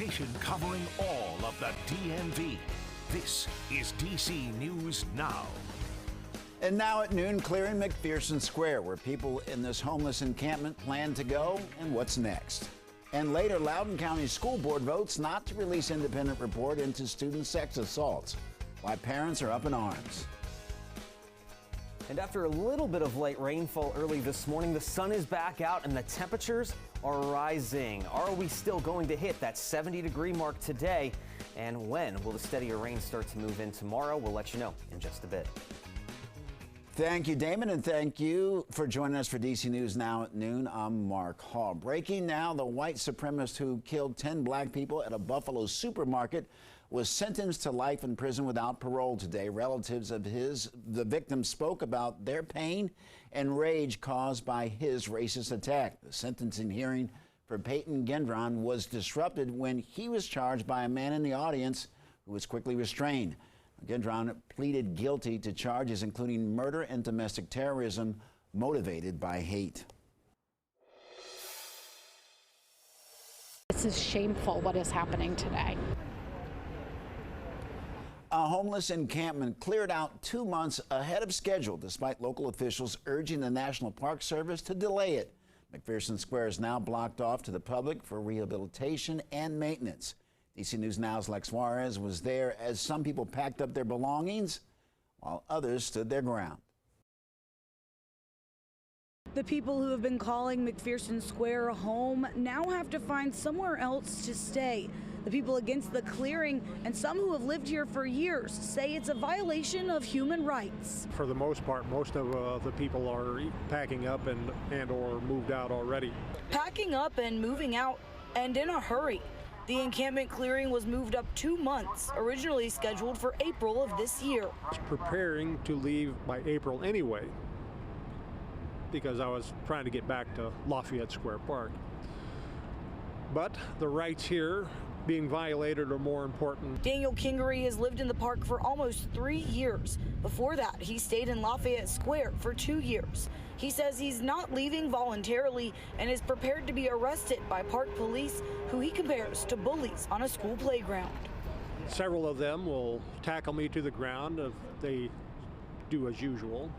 station covering all of the DMV. This is DC News Now. And now at noon, clearing McPherson Square, where people in this homeless encampment plan to go, and what's next. And later, Loudoun County School Board votes not to release independent report into student sex assaults, why parents are up in arms. And after a little bit of light rainfall early this morning, the sun is back out and the temperatures are rising. Are we still going to hit that 70-degree mark today? And when will the steadier rain start to move in tomorrow? We'll let you know in just a bit. Thank you, Damon, and thank you for joining us for DC News Now at noon. I'm Mark Hall. Breaking now, the white supremacist who killed 10 black people at a Buffalo supermarket was sentenced to life in prison without parole today. Relatives of the victim spoke about their pain and rage caused by his racist attack. The sentencing hearing for Peyton Gendron was disrupted when he was charged by a man in the audience who was quickly restrained. Gendron pleaded guilty to charges including murder and domestic terrorism motivated by hate. This is shameful what is happening today. A homeless encampment cleared out 2 months ahead of schedule, despite local officials urging the National Park Service to delay it. McPherson Square is now blocked off to the public for rehabilitation and maintenance. DC News Now's Lex Juarez was there as some people packed up their belongings while others stood their ground. The people who have been calling McPherson Square home now have to find somewhere else to stay. The people against the clearing and some who have lived here for years say it's a violation of human rights. For the most part, most of the people are packing up and or moved out already. Packing up and moving out, and in a hurry. The encampment clearing was moved up 2 months, originally scheduled for April of this year. I was preparing to leave by April anyway, because I was trying to get back to Lafayette Square Park. But the rights here being violated are more important. Daniel Kingery has lived in the park for almost 3 years. Before that, he stayed in Lafayette Square for 2 years. He says he's not leaving voluntarily and is prepared to be arrested by park police, who he compares to bullies on a school playground. Several of them will tackle me to the ground if they do as usual,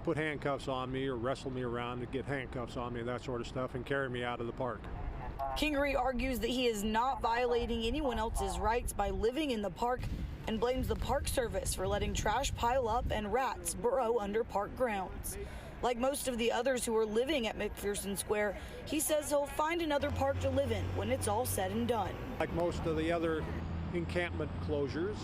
put handcuffs on me or wrestle me around to get handcuffs on me, that sort of stuff, and carry me out of the park. Kingery argues that he is not violating anyone else's rights by living in the park and blames the Park Service for letting trash pile up and rats burrow under park grounds. Like most of the others who are living at McPherson Square, he says he'll find another park to live in when it's all said and done. Like most of the other encampment closures,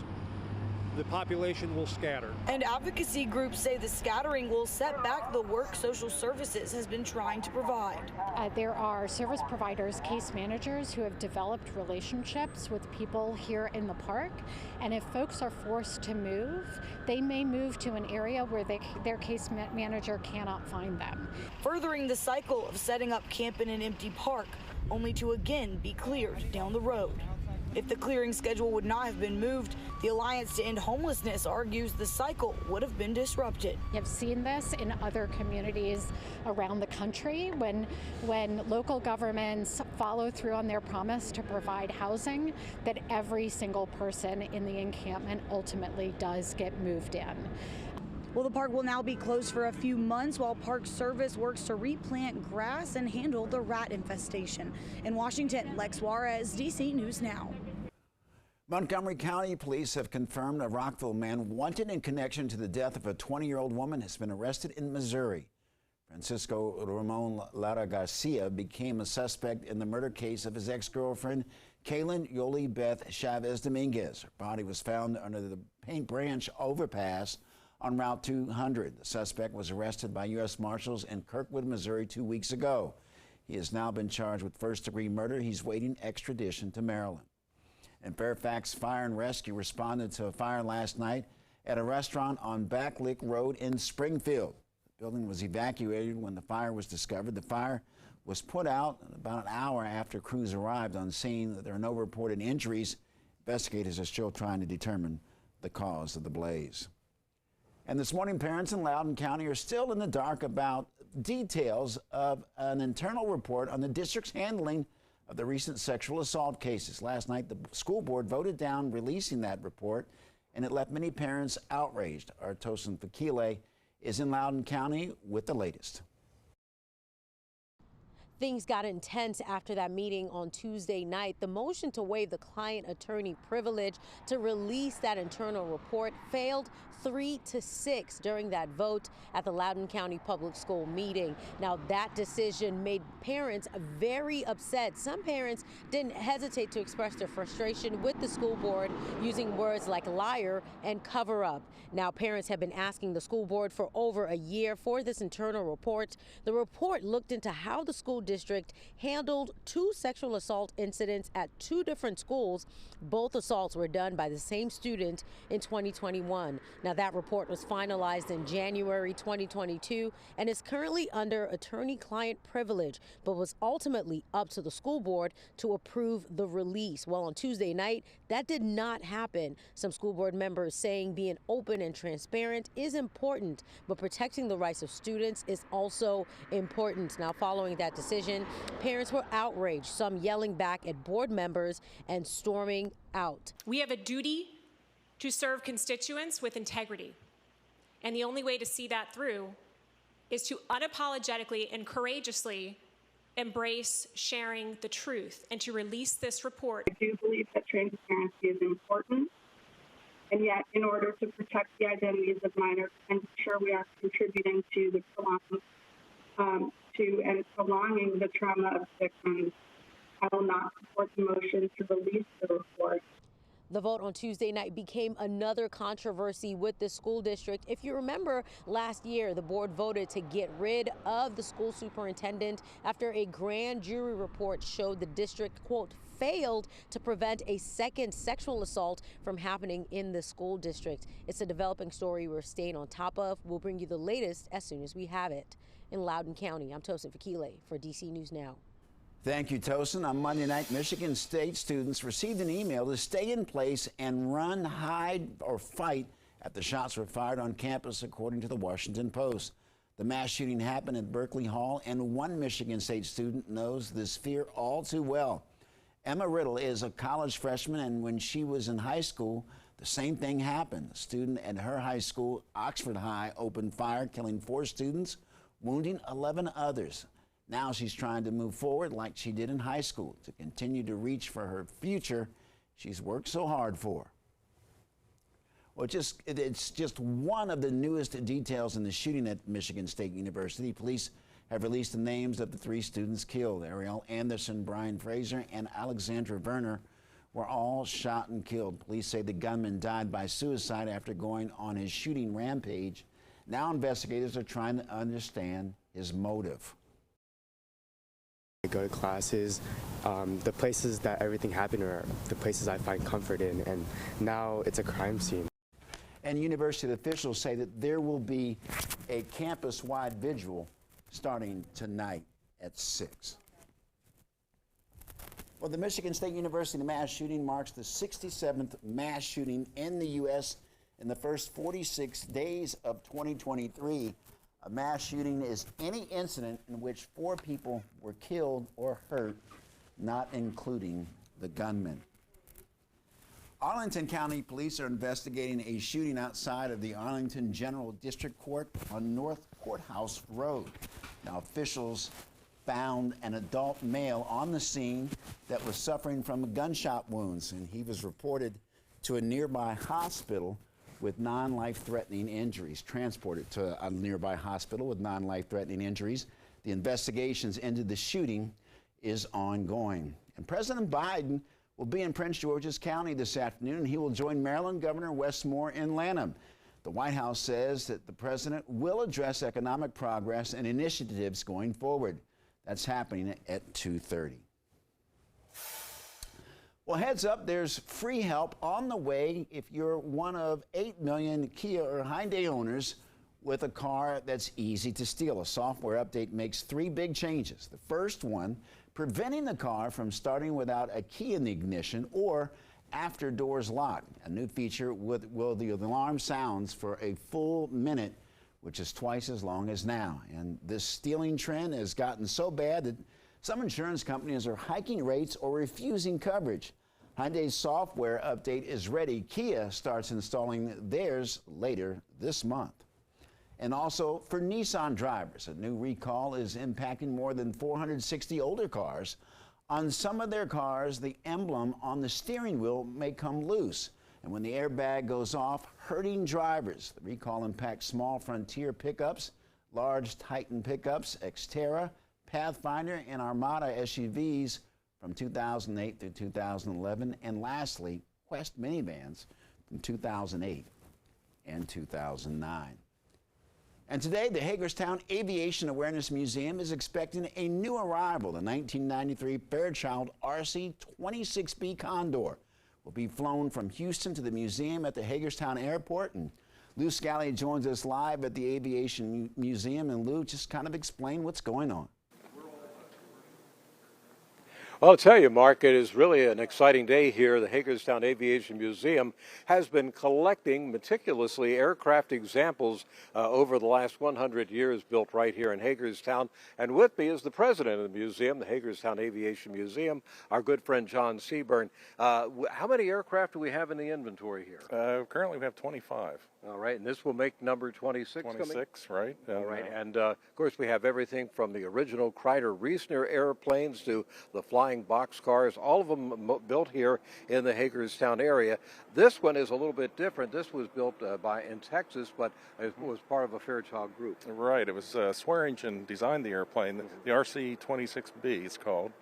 the population will scatter. And advocacy groups say the scattering will set back the work social services has been trying to provide. There are service providers, case managers who have developed relationships with people here in the park. And if folks are forced to move, they may move to an area where their case manager cannot find them. Furthering the cycle of setting up camp in an empty park, only to again be cleared down the road. If the clearing schedule would not have been moved, the Alliance to End Homelessness argues the cycle would have been disrupted. I've seen this in other communities around the country when local governments follow through on their promise to provide housing, that every single person in the encampment ultimately does get moved in. Well, the park will now be closed for a few months while Park Service works to replant grass and handle the rat infestation. In Washington, Lex Juarez, DC News Now. Montgomery County police have confirmed a Rockville man wanted in connection to the death of a 20-year-old woman has been arrested in Missouri. Francisco Ramon Lara Garcia became a suspect in the murder case of his ex-girlfriend, Kaylin Yoli Beth Chavez Dominguez. Her body was found under the Paint Branch overpass on Route 200. The suspect was arrested by U.S. Marshals in Kirkwood, Missouri 2 weeks ago. He has now been charged with first-degree murder. He's waiting extradition to Maryland. And Fairfax Fire and Rescue responded to a fire last night at a restaurant on Backlick Road in Springfield. The building was evacuated when the fire was discovered. The fire was put out about an hour after crews arrived on scene. There are no reported injuries. Investigators are still trying to determine the cause of the blaze. And this morning, parents in Loudoun County are still in the dark about details of an internal report on the district's handling of the recent sexual assault cases. Last night, the school board voted down releasing that report, and it left many parents outraged. Our Tosin Fakile is in Loudoun County with the latest. Things got intense after that meeting on Tuesday night. The motion to waive the client-attorney privilege to release that internal report failed 3-6 during that vote at the Loudoun County Public School meeting. Now, that decision made parents very upset. Some parents didn't hesitate to express their frustration with the school board using words like liar and cover up. Now, parents have been asking the school board for over a year for this internal report. The report looked into how the school district handled 2 sexual assault incidents at 2 different schools. Both assaults were done by the same student in 2021. Now, that report was finalized in January 2022 and is currently under attorney-client privilege, but was ultimately up to the school board to approve the release. Well, on Tuesday night, that did not happen. Some school board members saying being open and transparent is important, but protecting the rights of students is also important. Now, following that decision, parents were outraged, some yelling back at board members and storming out. We have a duty to serve constituents with integrity. And the only way to see that through is to unapologetically and courageously embrace sharing the truth and to release this report. I do believe that transparency is important, and yet in order to protect the identities of minors and ensure we are contributing to the and prolonging the trauma of victims, I will not support the motion to release the report. The vote on Tuesday night became another controversy with the school district. If you remember, last year, the board voted to get rid of the school superintendent after a grand jury report showed the district, quote, failed to prevent a second sexual assault from happening in the school district. It's a developing story we're staying on top of. We'll bring you the latest as soon as we have it. In Loudoun County, I'm Tosin Fakile for DC News Now. Thank you, Tosin. On Monday night, Michigan State students received an email to stay in place and run, hide, or fight after shots were fired on campus, according to the Washington Post. The mass shooting happened at Berkeley Hall, and one Michigan State student knows this fear all too well. Emma Riddle is a college freshman, and when she was in high school, the same thing happened. A student at her high school, Oxford High, opened fire, killing 4 students, wounding 11 others. Now she's trying to move forward like she did in high school to continue to reach for her future she's worked so hard for. Well, it's just one of the newest details in the shooting at Michigan State University. Police have released the names of the 3 students killed. Ariel Anderson, Brian Fraser, and Alexandra Werner were all shot and killed. Police say the gunman died by suicide after going on his shooting rampage. Now investigators are trying to understand his motive. I go to classes. The places that everything happened are the places I find comfort in, and now it's a crime scene. And university officials say that there will be a campus-wide vigil starting tonight at 6. Well, the Michigan State University mass shooting marks the 67th mass shooting in the U.S. in the first 46 days of 2023. A mass shooting is any incident in which 4 people were killed or hurt, not including the gunman. Arlington County Police are investigating a shooting outside of the Arlington General District Court on North Courthouse Road. Now, officials found an adult male on the scene that was suffering from gunshot wounds, and he was reported to a nearby hospital with non-life-threatening injuries, transported to a nearby hospital with non-life-threatening injuries. The investigations into the shooting is ongoing. And President Biden will be in Prince George's County this afternoon, and he will join Maryland Governor Wes Moore in Lanham. The White House says that the president will address economic progress and initiatives going forward. That's happening at 2:30. Well, heads up, there's free help on the way if you're one of 8 million Kia or Hyundai owners with a car that's easy to steal. A software update makes 3 big changes. The first one, preventing the car from starting without a key in the ignition or after doors locked. A new feature will the alarm sounds for a full minute, which is twice as long as now. And this stealing trend has gotten so bad that Some insurance companies are hiking rates or refusing coverage. Hyundai's software update is ready. Kia starts installing theirs later this month. And also for Nissan drivers, a new recall is impacting more than 460 older cars. On some of their cars, the emblem on the steering wheel may come loose. And when the airbag goes off, hurting drivers. The recall impacts small Frontier pickups, large Titan pickups, Xterra, Pathfinder, and Armada SUVs from 2008 through 2011, and lastly, Quest minivans from 2008 and 2009. And today, the Hagerstown Aviation Awareness Museum is expecting a new arrival. The 1993 Fairchild RC-26B Condor will be flown from Houston to the museum at the Hagerstown Airport. And Lou Scally joins us live at the Aviation Museum. And Lou, just kind of explain what's going on. Well, I'll tell you, Mark, it is really an exciting day here. The Hagerstown Aviation Museum has been collecting meticulously aircraft examples over the last 100 years, built right here in Hagerstown. And with me is the president of the museum, the Hagerstown Aviation Museum, our good friend John Seaburn. How many aircraft do we have in the inventory here? Currently, we have 25. All right, and this will make number 26 26, right. All right, and of course we have everything from the original Kreider-Reisner airplanes to the flying boxcars, all of them built here in the Hagerstown area. This one is a little bit different. This was built in Texas, but it was part of a Fairchild group. Right, it was Swearingen designed the airplane, the RC-26B it's called,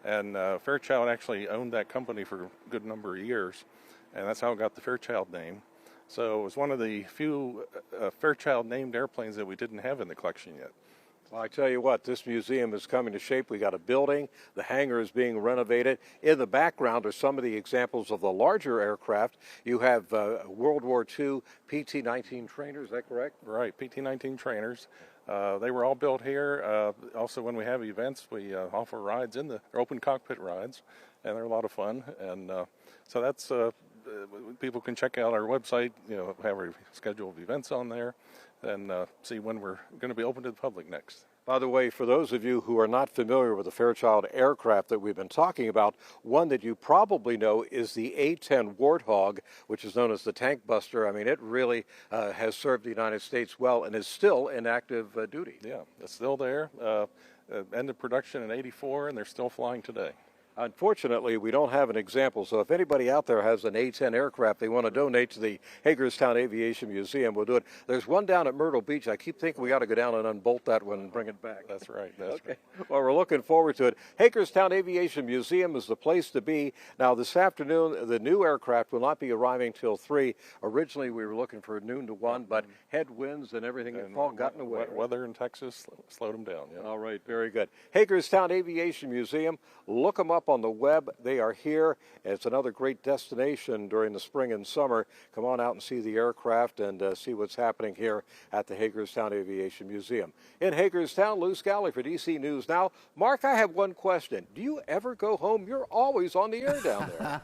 and Fairchild actually owned that company for a good number of years, and that's how it got the Fairchild name. So it was one of the few Fairchild-named airplanes that we didn't have in the collection yet. Well, I tell you what, this museum is coming to shape. We got a building, the hangar is being renovated. In the background are some of the examples of the larger aircraft. You have World War II PT-19 trainers, is that correct? Right, PT-19 trainers. They were all built here. Also, when we have events, we offer rides in the open cockpit rides, and they're a lot of fun. And so that's people can check out our website. You know, have our schedule of events on there, and see when we're going to be open to the public next. By the way, for those of you who are not familiar with the Fairchild aircraft that we've been talking about, one that you probably know is the A-10 Warthog, which is known as the Tank Buster. I mean, it really has served the United States well and is still in active duty. Yeah, it's still there. Ended production in '84, and they're still flying today. Unfortunately, we don't have an example, so if anybody out there has an A-10 aircraft they want to donate to the Hagerstown Aviation Museum, we'll do it. There's one down at Myrtle Beach. I keep thinking we got to go down and unbolt that one and bring it back. That's right. That's okay. Right. Well, we're looking forward to it. Hagerstown Aviation Museum is the place to be. Now, this afternoon, the new aircraft will not be arriving till 3. Originally, we were looking for noon to 1, but headwinds and everything have all gotten away. Wet weather in Texas slowed them down. Yeah. All right, very good. Hagerstown Aviation Museum, look them up on the web. They are here. It's another great destination during the spring and summer. Come on out and see the aircraft and see what's happening here at the Hagerstown Aviation Museum. In Hagerstown, Lou Scally for DC News Now. Mark, I have one question. Do you ever go home? You're always on the air down there.